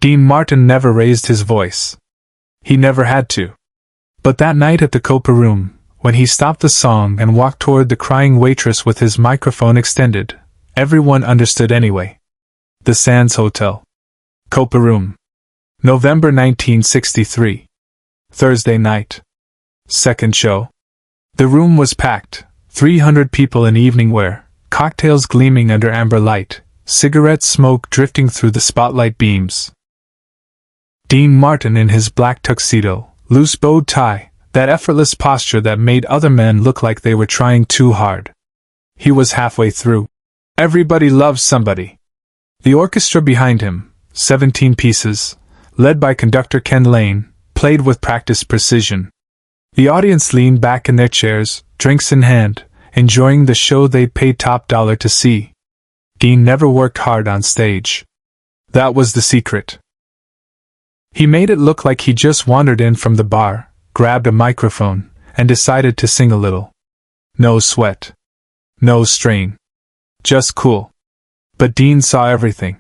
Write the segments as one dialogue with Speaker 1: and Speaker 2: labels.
Speaker 1: Dean Martin never raised his voice. He never had to. But that night at the Copa Room, when he stopped the song and walked toward the crying waitress with his microphone extended, everyone understood anyway. The Sands Hotel. Copa Room. November 1963. Thursday night. Second show. The room was packed, 300 people in evening wear, cocktails gleaming under amber light, cigarette smoke drifting through the spotlight beams. Dean Martin in his black tuxedo, loose bow tie, that effortless posture that made other men look like they were trying too hard. He was halfway through. Everybody loves somebody. The orchestra behind him, 17 pieces, led by conductor Ken Lane, played with practiced precision. The audience leaned back in their chairs, drinks in hand, enjoying the show they'd paid top dollar to see. Dean never worked hard on stage. That was the secret. He made it look like he just wandered in from the bar, grabbed a microphone, and decided to sing a little. No sweat. No strain. Just cool. But Dean saw everything.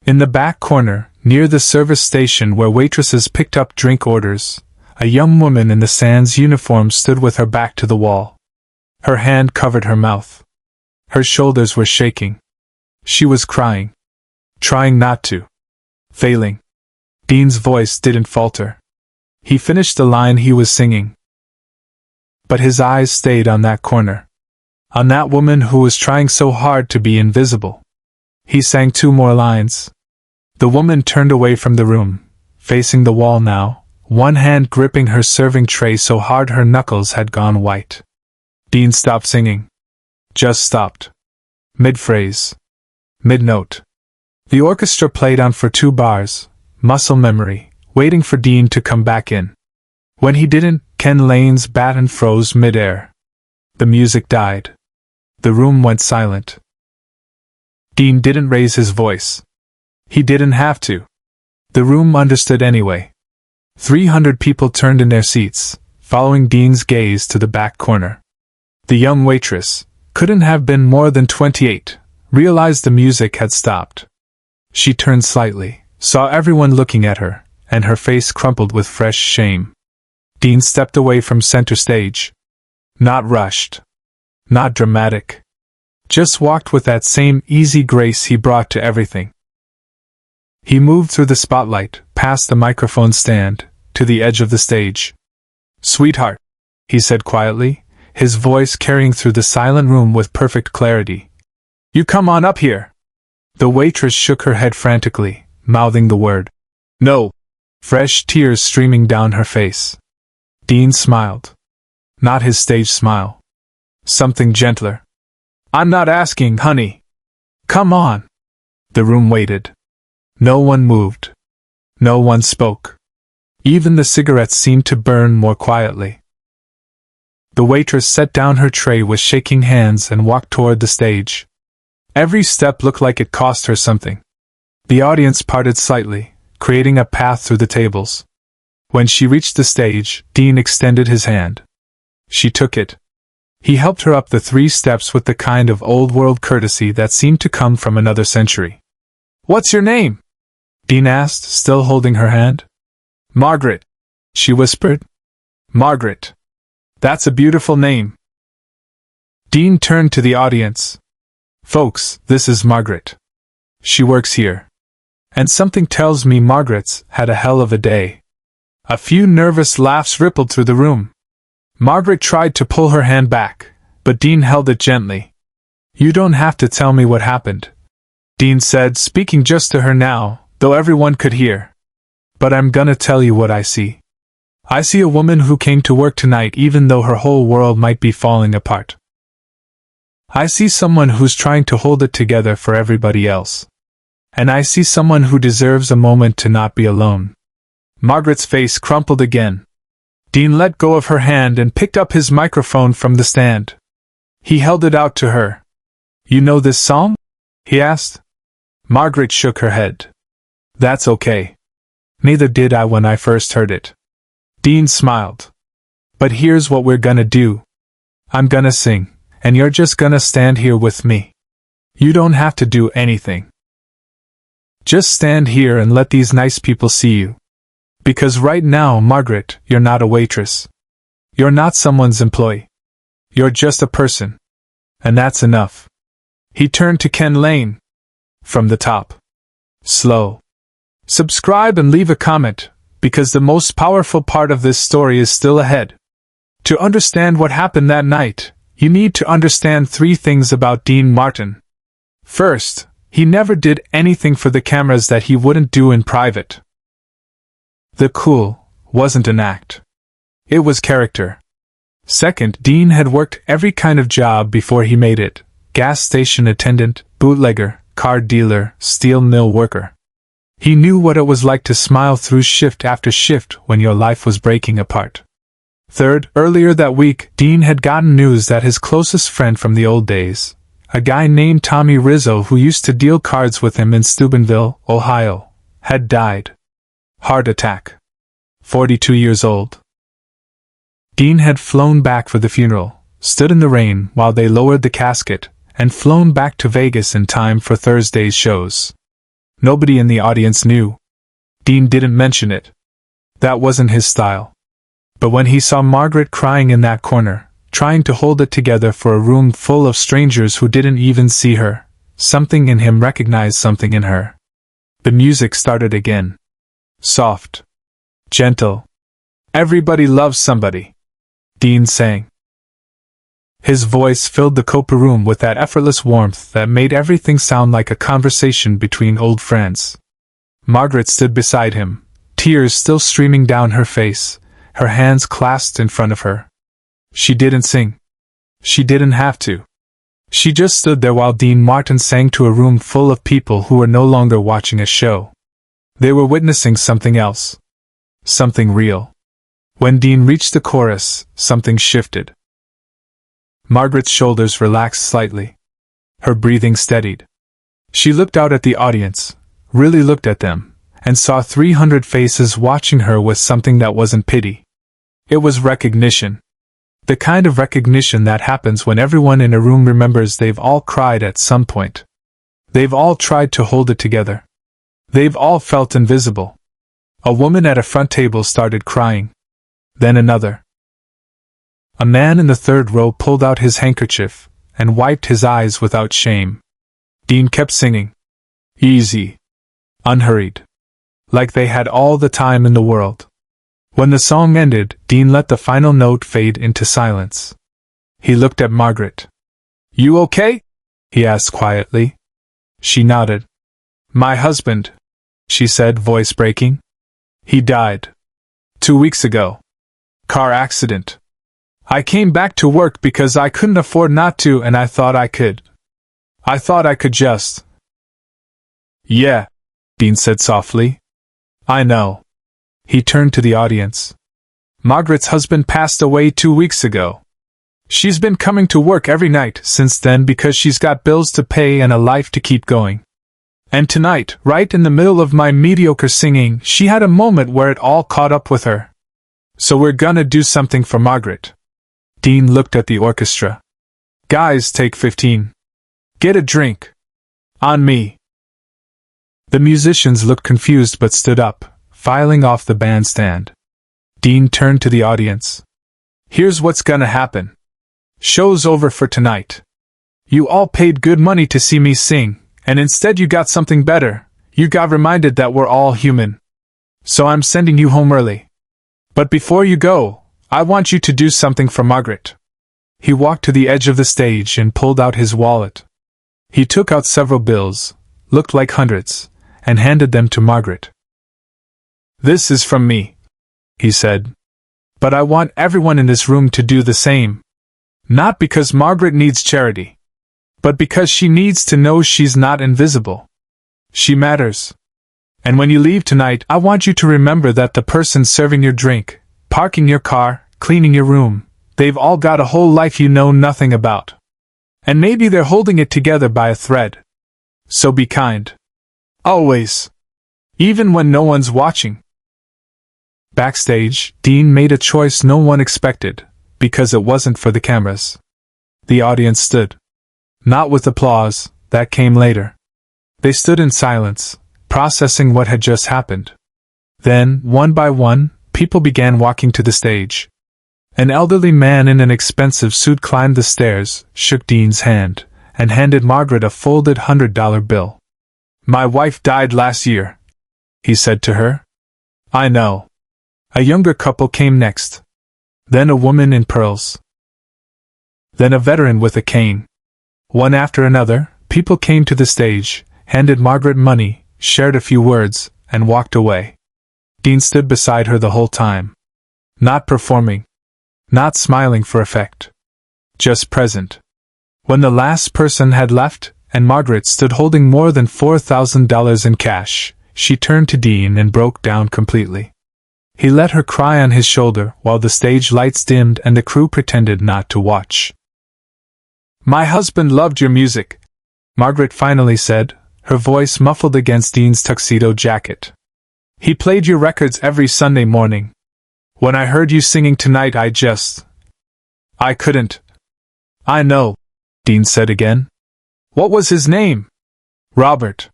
Speaker 1: In the back corner, near the service station where waitresses picked up drink orders, a young woman in the Sands uniform stood with her back to the wall. Her hand covered her mouth. Her shoulders were shaking. She was crying. Trying not to. Failing. Dean's voice didn't falter. He finished the line he was singing. But his eyes stayed on that corner. On that woman who was trying so hard to be invisible. He sang 2 more lines. The woman turned away from the room, facing the wall now, one hand gripping her serving tray so hard her knuckles had gone white. Dean stopped singing. Just stopped. Mid-phrase. Mid-note. The orchestra played on for 2 bars, muscle memory, waiting for Dean to come back in. When he didn't, Ken Lane's baton froze mid-air. The music died. The room went silent. Dean didn't raise his voice. He didn't have to. The room understood anyway. 300 people turned in their seats, following Dean's gaze to the back corner. The young waitress, couldn't have been more than 28, realized the music had stopped. She turned slightly, saw everyone looking at her, and her face crumpled with fresh shame. Dean stepped away from center stage. Not rushed. Not dramatic. Just walked with that same easy grace he brought to everything. He moved through the spotlight, past the microphone stand, to the edge of the stage. "Sweetheart," he said quietly, his voice carrying through the silent room with perfect clarity. "You come on up here." The waitress shook her head frantically, mouthing the word, "No," fresh tears streaming down her face. Dean smiled. Not his stage smile. Something gentler. "I'm not asking, honey. Come on." The room waited. No one moved. No one spoke. Even the cigarettes seemed to burn more quietly. The waitress set down her tray with shaking hands and walked toward the stage. Every step looked like it cost her something. The audience parted slightly, creating a path through the tables. When she reached the stage, Dean extended his hand. She took it. He helped her up the 3 steps with the kind of old-world courtesy that seemed to come from another century. "What's your name?" Dean asked, still holding her hand. "Margaret," she whispered. "Margaret. That's a beautiful name." Dean turned to the audience. "Folks, this is Margaret. She works here. And something tells me Margaret's had a hell of a day." A few nervous laughs rippled through the room. Margaret tried to pull her hand back, but Dean held it gently. "You don't have to tell me what happened," Dean said, speaking just to her now, though everyone could hear. "But I'm gonna tell you what I see. I see a woman who came to work tonight even though her whole world might be falling apart. I see someone who's trying to hold it together for everybody else. And I see someone who deserves a moment to not be alone." Margaret's face crumpled again. Dean let go of her hand and picked up his microphone from the stand. He held it out to her. "You know this song?" he asked. Margaret shook her head. "That's okay. Neither did I when I first heard it." Dean smiled. "But here's what we're gonna do. I'm gonna sing, and you're just gonna stand here with me. You don't have to do anything." Just stand here and let these nice people see you. Because right now, Margaret, you're not a waitress. You're not someone's employee. You're just a person. And that's enough. He turned to Ken Lane. From the top. Slow. Subscribe and leave a comment, because the most powerful part of this story is still ahead. To understand what happened that night, you need to understand 3 things about Dean Martin. First, he never did anything for the cameras that he wouldn't do in private. The cool wasn't an act. It was character. Second, Dean had worked every kind of job before he made it. Gas station attendant, bootlegger, car dealer, steel mill worker. He knew what it was like to smile through shift after shift when your life was breaking apart. Third, earlier that week, Dean had gotten news that his closest friend from the old days, a guy named Tommy Rizzo who used to deal cards with him in Steubenville, Ohio, had died. Heart attack. 42 years old. Dean had flown back for the funeral, stood in the rain while they lowered the casket, and flown back to Vegas in time for Thursday's shows. Nobody in the audience knew. Dean didn't mention it. That wasn't his style. But when he saw Margaret crying in that corner, trying to hold it together for a room full of strangers who didn't even see her, something in him recognized something in her. The music started again. Soft. Gentle. Everybody loves somebody. Dean sang. His voice filled the Copa Room with that effortless warmth that made everything sound like a conversation between old friends. Margaret stood beside him, tears still streaming down her face, her hands clasped in front of her. She didn't sing. She didn't have to. She just stood there while Dean Martin sang to a room full of people who were no longer watching a show. They were witnessing something else. Something real. When Dean reached the chorus, something shifted. Margaret's shoulders relaxed slightly. Her breathing steadied. She looked out at the audience, really looked at them, and saw 300 faces watching her with something that wasn't pity. It was recognition. The kind of recognition that happens when everyone in a room remembers they've all cried at some point. They've all tried to hold it together. They've all felt invisible. A woman at a front table started crying. Then another. A man in the third row pulled out his handkerchief and wiped his eyes without shame. Dean kept singing. Easy. Unhurried. Like they had all the time in the world. When the song ended, Dean let the final note fade into silence. He looked at Margaret. You okay? He asked quietly. She nodded. My husband, she said, voice breaking. He died. 2 weeks ago. Car accident. I came back to work because I couldn't afford not to, and I thought I could. I thought I could just. Yeah, Dean said softly. I know. He turned to the audience. Margaret's husband passed away 2 weeks ago. She's been coming to work every night since then because she's got bills to pay and a life to keep going. And tonight, right in the middle of my mediocre singing, she had a moment where it all caught up with her. So we're gonna do something for Margaret. Dean looked at the orchestra. Guys, take 15. Get a drink. On me. The musicians looked confused but stood up, filing off the bandstand. Dean turned to the audience. Here's what's gonna happen. Show's over for tonight. You all paid good money to see me sing, and instead you got something better. You got reminded that we're all human. So I'm sending you home early. But before you go, I want you to do something for Margaret. He walked to the edge of the stage and pulled out his wallet. He took out several bills, looked like hundreds, and handed them to Margaret. This is from me, he said. But I want everyone in this room to do the same. Not because Margaret needs charity, but because she needs to know she's not invisible. She matters. And when you leave tonight, I want you to remember that the person serving your drink, parking your car, cleaning your room, they've all got a whole life you know nothing about. And maybe they're holding it together by a thread. So be kind. Always. Even when no one's watching. Backstage, Dean made a choice no one expected, because it wasn't for the cameras. The audience stood. Not with applause, that came later. They stood in silence, processing what had just happened. Then, one by one, people began walking to the stage. An elderly man in an expensive suit climbed the stairs, shook Dean's hand, and handed Margaret a folded $100 bill. "My wife died last year," he said to her. "I know." A younger couple came next. Then a woman in pearls. Then a veteran with a cane. One after another, people came to the stage, handed Margaret money, shared a few words, and walked away. Dean stood beside her the whole time. Not performing. Not smiling for effect. Just present. When the last person had left, and Margaret stood holding more than $4,000 in cash, she turned to Dean and broke down completely. He let her cry on his shoulder while the stage lights dimmed and the crew pretended not to watch. "My husband loved your music," Margaret finally said, her voice muffled against Dean's tuxedo jacket. "He played your records every Sunday morning. When I heard you singing tonight I couldn't." "I know," Dean said again. "What was his name?" "Robert."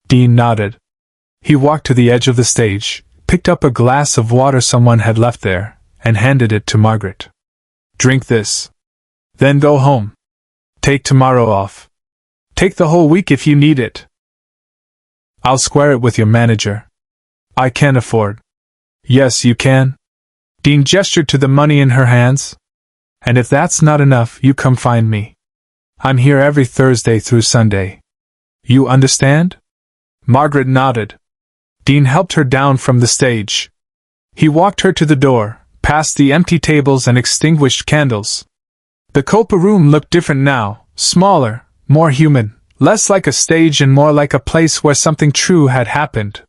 Speaker 1: Dean nodded. He walked to the edge of the stage, picked up a glass of water someone had left there, and handed it to Margaret. "Drink this. Then go home. Take tomorrow off. Take the whole week if you need it. I'll square it with your manager. I can't afford." "Yes, you can." Dean gestured to the money in her hands. "And if that's not enough, you come find me. I'm here every Thursday through Sunday. You understand?" Margaret nodded. Dean helped her down from the stage. He walked her to the door, past the empty tables and extinguished candles. The Copa Room looked different now, smaller, more human, less like a stage and more like a place where something true had happened.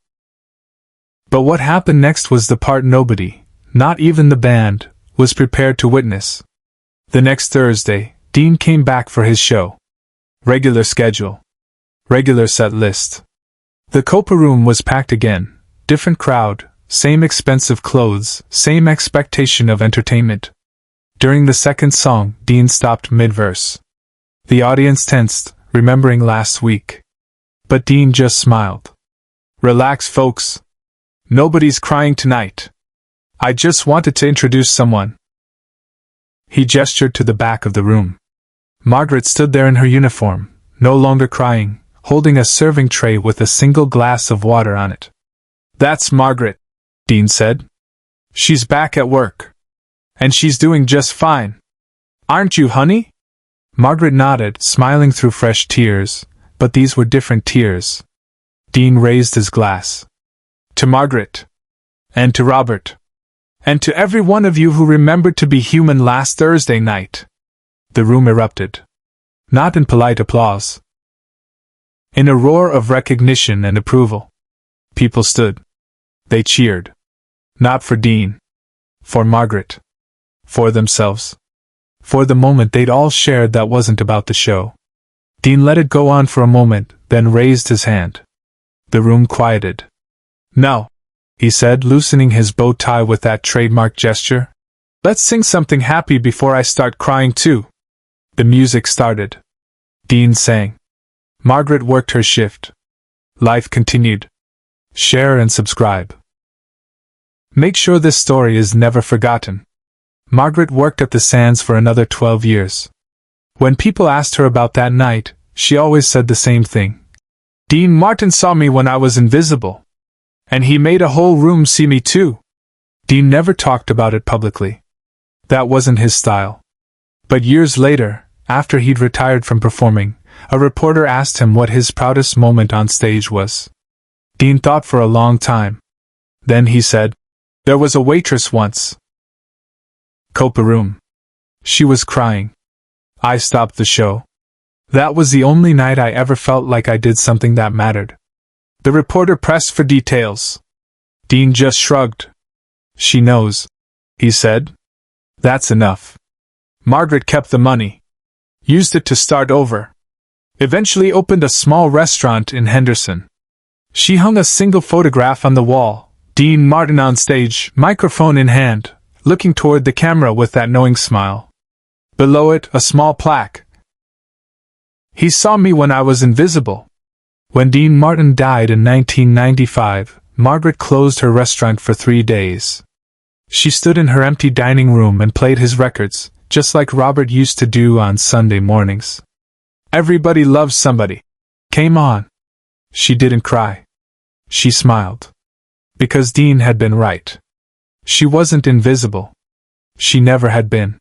Speaker 1: But what happened next was the part nobody, not even the band, was prepared to witness. The next Thursday, Dean came back for his show. Regular schedule. Regular set list. The Copa Room was packed again, different crowd, same expensive clothes, same expectation of entertainment. During the second song, Dean stopped mid-verse. The audience tensed, remembering last week. But Dean just smiled. "Relax, folks. Nobody's crying tonight. I just wanted to introduce someone." He gestured to the back of the room. Margaret stood there in her uniform, no longer crying, holding a serving tray with a single glass of water on it. "That's Margaret," Dean said. "She's back at work. And she's doing just fine. Aren't you, honey?" Margaret nodded, smiling through fresh tears, but these were different tears. Dean raised his glass. "To Margaret. And to Robert. And to every one of you who remembered to be human last Thursday night." The room erupted. Not in polite applause. In a roar of recognition and approval. People stood. They cheered. Not for Dean. For Margaret. For themselves. For the moment they'd all shared that wasn't about the show. Dean let it go on for a moment, then raised his hand. The room quieted. "Now," he said, loosening his bow tie with that trademark gesture, "let's sing something happy before I start crying too." The music started. Dean sang. Margaret worked her shift. Life continued. Share and subscribe. Make sure this story is never forgotten. Margaret worked at the Sands for another 12 years. When people asked her about that night, she always said the same thing. "Dean Martin saw me when I was invisible. And he made a whole room see me too." Dean never talked about it publicly. That wasn't his style. But years later, after he'd retired from performing, a reporter asked him what his proudest moment on stage was. Dean thought for a long time. Then he said, "There was a waitress once." Copa Room. She was crying. I stopped the show. That was the only night I ever felt like I did something that mattered. The reporter pressed for details. Dean just shrugged. "She knows," he said. "That's enough." Margaret kept the money. Used it to start over. Eventually opened a small restaurant in Henderson. She hung a single photograph on the wall, Dean Martin on stage, microphone in hand, looking toward the camera with that knowing smile. Below it, a small plaque. "He saw me when I was invisible." When Dean Martin died in 1995, Margaret closed her restaurant for 3 days. She stood in her empty dining room and played his records, just like Robert used to do on Sunday mornings. Everybody Loves Somebody came on. She didn't cry. She smiled. Because Dean had been right. She wasn't invisible. She never had been.